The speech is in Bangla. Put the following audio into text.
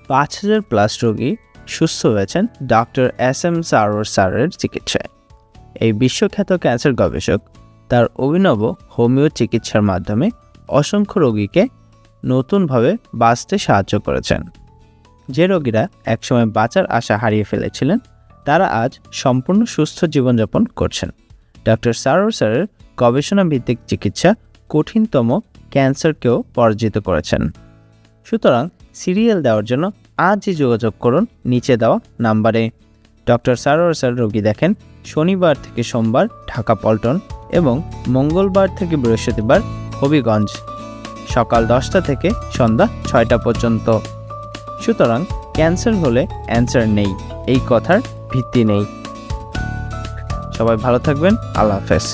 5,000+ রোগী সুস্থ হয়েছেন ডক্টর SM সারোয়ার স্যারের চিকিৎসায়। এই বিশ্বখ্যাত ক্যান্সার গবেষক তার অভিনব হোমিও চিকিৎসার মাধ্যমে অসংখ্য রোগীকে নতুনভাবে বাঁচতে সাহায্য করেছেন। যে রোগীরা একসময় বাঁচার আশা হারিয়ে ফেলেছিলেন তারা আজ সম্পূর্ণ সুস্থ জীবনযাপন করছেন। ডক্টর সারোয়ার স্যারের গবেষণাভিত্তিক চিকিৎসা কঠিনতম ক্যান্সারকেও পরাজিত করেছেন। সুতরাং সিরিয়াল দেওয়ার জন্য আজই যোগাযোগ করুন নিচে দেওয়া নাম্বারে। ডক্টর সারোয়ার স্যার রোগী দেখেন শনিবার থেকে সোমবার ঢাকা পল্টন এবং মঙ্গলবার থেকে বৃহস্পতিবার হবিগঞ্জ, সকাল 10টা থেকে সন্ধ্যা 6টা পর্যন্ত। সুতরাং ক্যান্সার হলে অ্যান্সার নেই, এই কথার ভিত্তি নেই। সবাই ভালো থাকবেন। আল্লাহ হাফেজ।